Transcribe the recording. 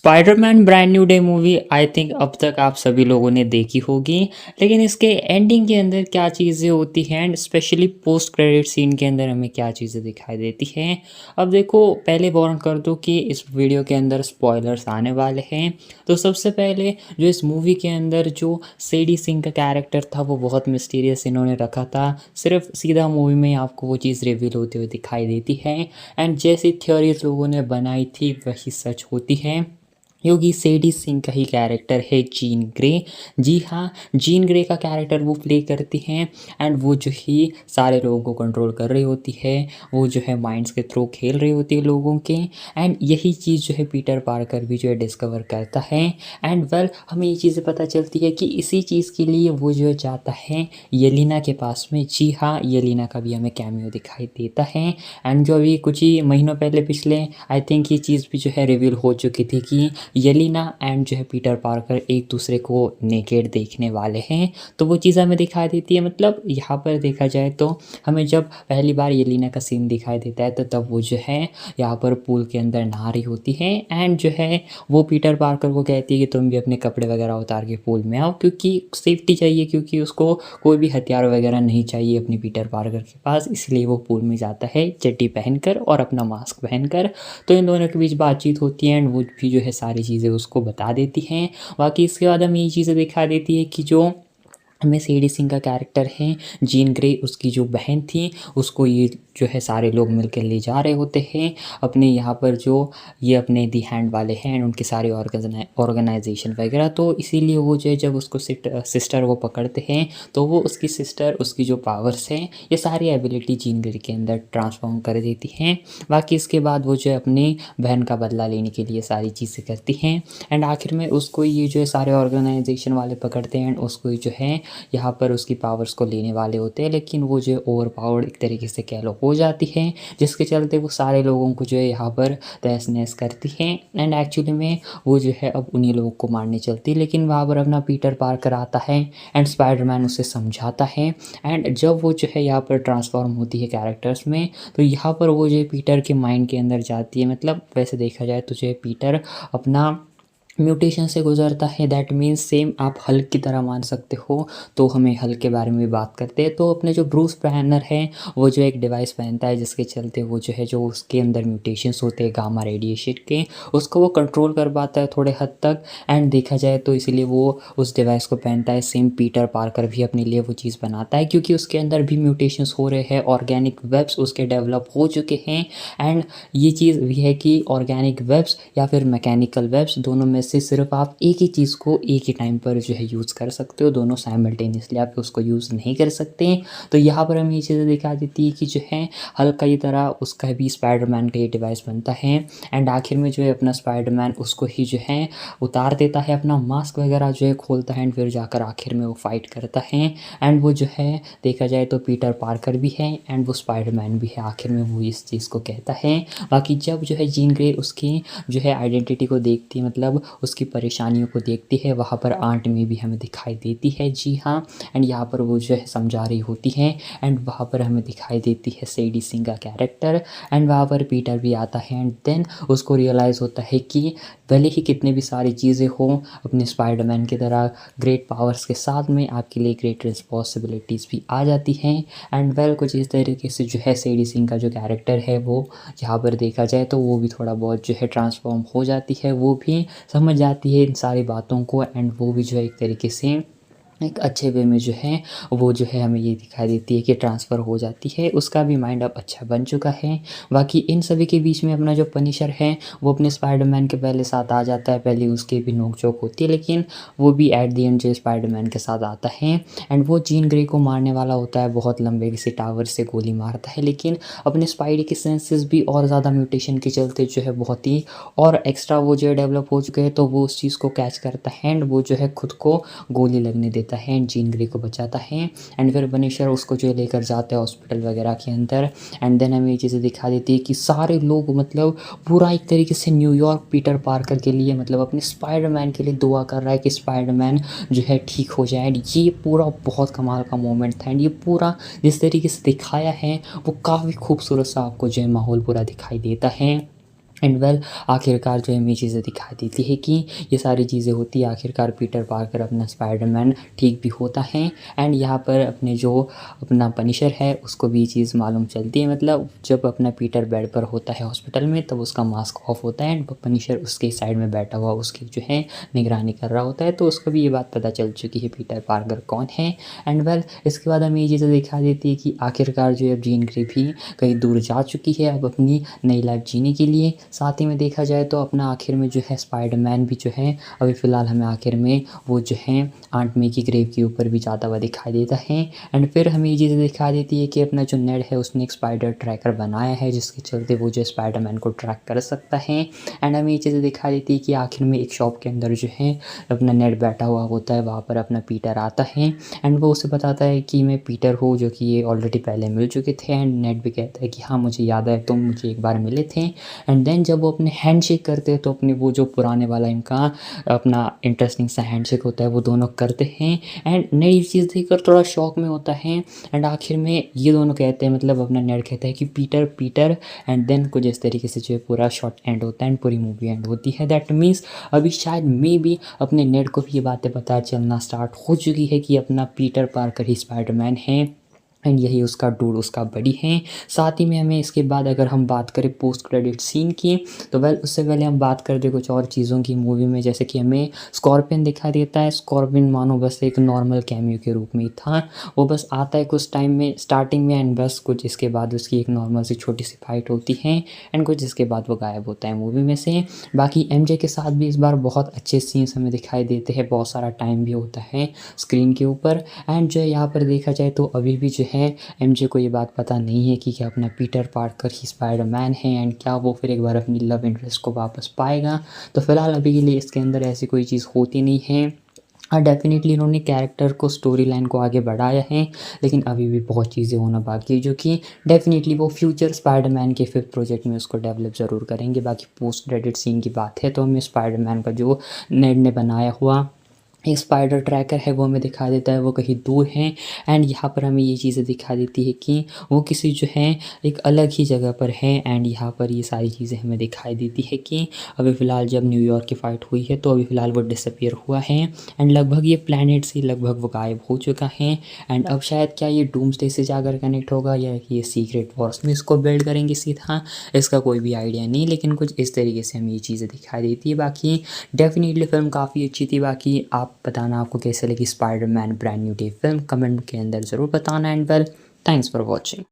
Spiderman brand new day movie I think अब तक आप सभी लोगों ने देखी होगी। लेकिन इसके एंडिंग के अंदर क्या चीज़ें होती हैं and specially post credit scene के अंदर हमें क्या चीज़ें दिखाई देती हैं। अब देखो, पहले वार्न कर दूं कि इस वीडियो के अंदर स्पॉयलर्स आने वाले हैं। तो सबसे पहले जो इस मूवी के अंदर जो सेडी सिंह का कैरेक्टर था वो बहुत मिस्टीरियस इन्होंने रखा था। सिर्फ सीधा मूवी में आपको वो चीज़ रिवील होते हुए दिखाई देती है एंड जैसी थ्योरीज लोगों ने बनाई थी वही सच होती है। क्योंकि सेडी सिंह का ही कैरेक्टर है जीन ग्रे। जी हाँ, जीन ग्रे का कैरेक्टर वो प्ले करती हैं एंड वो जो ही सारे लोगों को कंट्रोल कर रही होती है, वो जो है माइंड्स के थ्रू खेल रही होती है लोगों के। एंड यही चीज़ जो है पीटर पार्कर भी जो है डिस्कवर करता है। एंड वेल हमें ये चीज़ें पता चलती है कि इसी चीज़ के लिए वो जो है जाता है येलिना के पास में। जी हाँ, येलिना का भी हमें कैमियो दिखाई देता है। एंड जो अभी कुछ ही महीनों पहले पिछले आई थिंक ये चीज़ भी जो है रिवील हो चुकी थी कि येलिना एंड जो है पीटर पार्कर एक दूसरे को नेकेड देखने वाले हैं। तो वो चीज़ हमें दिखाई देती है। मतलब यहाँ पर देखा जाए तो हमें जब पहली बार येलिना का सीन दिखाई देता है तो तब वो जो है यहाँ पर पूल के अंदर नहा रही होती है एंड जो है वो पीटर पार्कर को कहती है कि तुम भी अपने कपड़े वगैरह उतार के पूल में आओ, क्योंकि सेफ्टी चाहिए, क्योंकि उसको कोई भी हथियार वगैरह नहीं चाहिए अपनी पीटर पार्कर के पास। इसलिए वो पूल में जाता है चड्डी पहनकर और अपना मास्क पहनकर। तो इन दोनों के बीच बातचीत होती है एंड वो भी जो है सारी चीज़ें उसको बता देती हैं। बाकी इसके बाद हमें ये चीज़ें दिखा देती है कि जो हमें सेडी सिंह का कैरेक्टर है जीन ग्रे, उसकी जो बहन थी उसको ये जो है सारे लोग मिलकर ले जा रहे होते हैं अपने यहाँ पर जो ये अपने दी हैंड वाले हैं एंड उनके सारे ऑर्गेनाइजेशन वगैरह। तो इसीलिए वो जो है जब उसको सिस्टर वो पकड़ते हैं तो वो उसकी सिस्टर उसकी जो पावर्स हैं ये सारी एबिलिटी जीन ग्रे के अंदर ट्रांसफॉर्म कर देती हैं। बाकी इसके बाद वो जो है अपनी बहन का बदला लेने के लिए सारी चीज़ें करती हैं एंड आखिर में उसको ये जो है सारे ऑर्गेनाइजेशन वाले पकड़ते हैं एंड उसको जो है यहाँ पर उसकी पावर्स को लेने वाले होते हैं। लेकिन वो जो ओवर पावर्ड एक तरीके से कह लो हो जाती है, जिसके चलते वो सारे लोगों को जो है यहाँ पर तहस नहस करती है एंड एक्चुअली में वो जो है अब उन्हीं लोगों को मारने चलती है। लेकिन वहाँ पर अपना पीटर पार्कर आता है एंड स्पाइडरमैन उसे समझाता है एंड जब वो जो है यहाँ पर ट्रांसफॉर्म होती है कैरेक्टर्स में तो यहाँ पर वो जो है पीटर के माइंड के अंदर जाती है। मतलब वैसे देखा जाए तो जो है पीटर अपना म्यूटेशन से गुजरता है। दैट मीन्स सेम आप हल्क की तरह मान सकते हो। तो हमें हल्क के बारे में बात करते हैं तो अपने जो ब्रूस बैनर है वो जो एक डिवाइस पहनता है जिसके चलते वो जो है जो उसके अंदर म्यूटेशंस होते हैं गामा रेडिएशन के, उसको वो कंट्रोल कर पाता है थोड़े हद तक। एंड देखा जाए तो इसलिए वो उस डिवाइस को पहनता है। सेम पीटर पार्कर भी अपने लिए वो चीज़ बनाता है क्योंकि उसके अंदर भी म्यूटेशंस हो रहे हैं, ऑर्गेनिक वेब्स उसके डेवलप हो चुके हैं। एंड ये चीज़ भी है कि ऑर्गेनिक वेब्स या फिर मैकेनिकल वेब्स दोनों में से सिर्फ आप एक ही चीज़ को एक ही टाइम पर जो है यूज़ कर सकते हो, दोनों साइमल्टेनियसली आप उसको यूज़ नहीं कर सकते। तो यहाँ पर हमें ये चीज़ें दिखा देती है कि जो है हल्का की तरह उसका भी स्पाइडरमैन का ये डिवाइस बनता है एंड आखिर में जो है अपना स्पाइडरमैन उसको ही जो है उतार देता है, अपना मास्क वगैरह जो है खोलता है एंड फिर जाकर आखिर में वो फाइट करता है। एंड वो जो है देखा जाए तो पीटर पार्कर भी है एंड वो स्पाइडरमैन भी है। आखिर में वो इस चीज़ को कहता है। बाकी जब जो है जीन ग्रे उसकी जो है आइडेंटिटी को देखती है, मतलब उसकी परेशानियों को देखती है, वहाँ पर आंट में भी हमें दिखाई देती है। जी हाँ, एंड यहाँ पर वो जो है समझा रही होती है एंड वहाँ पर हमें दिखाई देती है सेडी सिंह का कैरेक्टर एंड वहाँ पर पीटर भी आता है एंड देन उसको रियलाइज़ होता है कि भले ही कितने भी सारी चीज़ें हों, अपने स्पाइडरमैन की तरह ग्रेट पावर्स के साथ में आपके लिए ग्रेट रिस्पॉन्सिबिलिटीज़ भी आ जाती हैं। एंड वेल कुछ इस तरीके से जो है सेडी सिंह का जो कैरेक्टर है वो यहाँ पर देखा जाए तो वो भी थोड़ा बहुत जो है ट्रांसफॉर्म हो जाती है, वो भी समझ जाती है इन सारी बातों को एंड वो भी जो है एक तरीके से एक अच्छे वे में जो है वो जो है हमें ये दिखाई देती है कि ट्रांसफ़र हो जाती है, उसका भी माइंड अब अच्छा बन चुका है। बाकी इन सभी के बीच में अपना जो पनिशर है वो अपने स्पाइडरमैन के पहले साथ आ जाता है, पहले उसकी भी नोक-झोंक होती है लेकिन वो भी एट द एंड जो स्पाइडरमैन के साथ आता है एंड वो जीन ग्रे को मारने वाला होता है, बहुत लंबे किसी टावर से गोली मारता है। लेकिन अपने स्पाइडी के सेंसेस भी और ज़्यादा म्यूटेशन के चलते जो है बहुत ही और एक्स्ट्रा वो जो है डेवलप हो चुके हैं, तो वो उस चीज़ को कैच करता है एंड वो जो है खुद को गोली लगने देता है एंड जीन ग्रे को बचाता है। एंड फिर बनीशर उसको जो लेकर जाते हैं हॉस्पिटल वगैरह के अंदर एंड देन हमें ये चीज़ें दिखा देती है कि सारे लोग मतलब पूरा एक तरीके से न्यूयॉर्क पीटर पार्कर के लिए मतलब अपने स्पाइडरमैन के लिए दुआ कर रहा है कि स्पाइडरमैन जो है ठीक हो जाए। एंड ये पूरा बहुत कमाल का मोमेंट था एंड ये पूरा जिस तरीके से दिखाया है वो काफ़ी खूबसूरत सा आपको जो है माहौल पूरा दिखाई देता है। एंड वेल आखिरकार जो हमें ये चीज़ें दिखा देती है कि ये सारी चीज़ें होती है, आखिरकार पीटर पार्कर अपना स्पाइडरमैन ठीक भी होता है। एंड यहाँ पर अपने जो अपना पनिशर है उसको भी ये चीज़ मालूम चलती है, मतलब जब अपना पीटर बेड पर होता है हॉस्पिटल में तब उसका मास्क ऑफ होता है एंड पनिशर उसके साइड में बैठा हुआ उसकी जो है निगरानी कर रहा होता है, तो उसको भी ये बात पता चल चुकी है पीटर पार्कर कौन है। एंड वेल इसके बाद हमें ये चीज़ें दिखा देती है कि आखिरकार जो है अब जीन ग्रे भी कहीं दूर जा चुकी है अब अपनी नई लाइफ जीने के लिए। साथ ही में देखा जाए तो अपना आखिर में जो है स्पाइडरमैन भी जो है अभी फ़िलहाल हमें आखिर में वो जो है आंट मे की ग्रेव के ऊपर भी जाता हुआ दिखाई देता है। एंड फिर हमें ये चीज़ें दिखा देती है कि अपना जो नेड है उसने एक स्पाइडर ट्रैकर बनाया है जिसके चलते वो जो स्पाइडरमैन को ट्रैक कर सकता है। एंड हमें ये चीज़ें दिखा देती है कि आखिर में एक शॉप के अंदर जो है अपना नेड बैठा हुआ होता है, वहाँ पर अपना पीटर आता है एंड वो उसे बताता है कि मैं पीटर हूँ, जो कि ये ऑलरेडी पहले मिल चुके थे। एंड नेड भी कहता है कि हाँ मुझे याद है तुम मुझे एक बार मिले थे। एंड देन जब वो अपने हैंडशेक करते हैं तो अपने वो जो पुराने वाला इनका अपना इंटरेस्टिंग सा हैंडशेक होता है वो दोनों करते हैं एंड नई चीज़ देखकर थोड़ा शॉक में होता है। एंड आखिर में ये दोनों कहते हैं, मतलब अपना नेड कहता है कि पीटर पीटर। एंड देन कुछ इस तरीके से जो है पूरा शॉर्ट एंड होता है एंड पूरी मूवी एंड होती है। दैट मीन्स अभी शायद मे बी अपने नेड को भी ये बातें पता चलना स्टार्ट हो चुकी है कि अपना पीटर पार्कर ही स्पाइडरमैन है एंड यही उसका डूड उसका बड़ी है। साथ ही में हमें इसके बाद अगर हम बात करें पोस्ट क्रेडिट सीन की, तो वेल उससे पहले हम बात कर दे कुछ और चीज़ों की मूवी में, जैसे कि हमें स्कॉर्पियन दिखा देता है। स्कॉर्पियन मानो बस एक नॉर्मल कैमियो के रूप में ही था, वो बस आता है कुछ टाइम में स्टार्टिंग में एंड बस कुछ इसके बाद उसकी एक नॉर्मल सी छोटी सी फाइट होती है एंड कुछ इसके बाद वो गायब होता है मूवी में से। बाकी एमजे के साथ भी इस बार बहुत अच्छे सीन्स हमें दिखाई देते हैं, बहुत सारा टाइम भी होता है स्क्रीन के ऊपर। एंड जो है यहाँ पर देखा जाए तो अभी भी जो है एमजे को ये बात पता नहीं है कि क्या अपना पीटर पार्कर ही स्पाइडरमैन है एंड क्या वो फिर एक बार अपनी लव इंटरेस्ट को वापस पाएगा। तो फिलहाल अभी के लिए इसके अंदर ऐसी कोई चीज़ होती नहीं है। हाँ डेफिनेटली इन्होंने कैरेक्टर को स्टोरी लाइन को आगे बढ़ाया है, लेकिन अभी भी बहुत चीज़ें होना बाकी है जो कि डेफिनेटली वो फ्यूचर स्पाइडरमैन के 5th प्रोजेक्ट में उसको डेवलप ज़रूर करेंगे। बाकी पोस्ट क्रेडिट सीन की बात है तो हमें स्पाइडरमैन का जो नेड ने बनाया हुआ एक स्पाइडर ट्रैकर है वो हमें दिखा देता है वो कहीं दूर है। एंड यहाँ पर हमें ये चीज़ें दिखा देती है कि वो किसी जो है एक अलग ही जगह पर है। एंड यहाँ पर ये सारी चीज़ें हमें दिखाई देती है कि अभी फ़िलहाल जब न्यूयॉर्क की फ़ाइट हुई है तो अभी फ़िलहाल वो डिसअपियर हुआ है एंड लगभग ये प्लैनेट से लगभग वो गायब हो चुका है। एंड अब शायद क्या ये डूम्सडे से जाकर कनेक्ट होगा या ये सीक्रेट वॉर्स में इसको बिल्ड करेंगे सीधा, इसका कोई भी आइडिया नहीं, लेकिन कुछ इस तरीके से हमें ये चीज़ें दिखाई देती है। बाकी डेफिनेटली फ़िल्म काफ़ी अच्छी थी। बाकी आप बताना आपको कैसे लगी Spiderman brand new day film, comment के अंदर ज़रूर बताना। And well thanks for watching.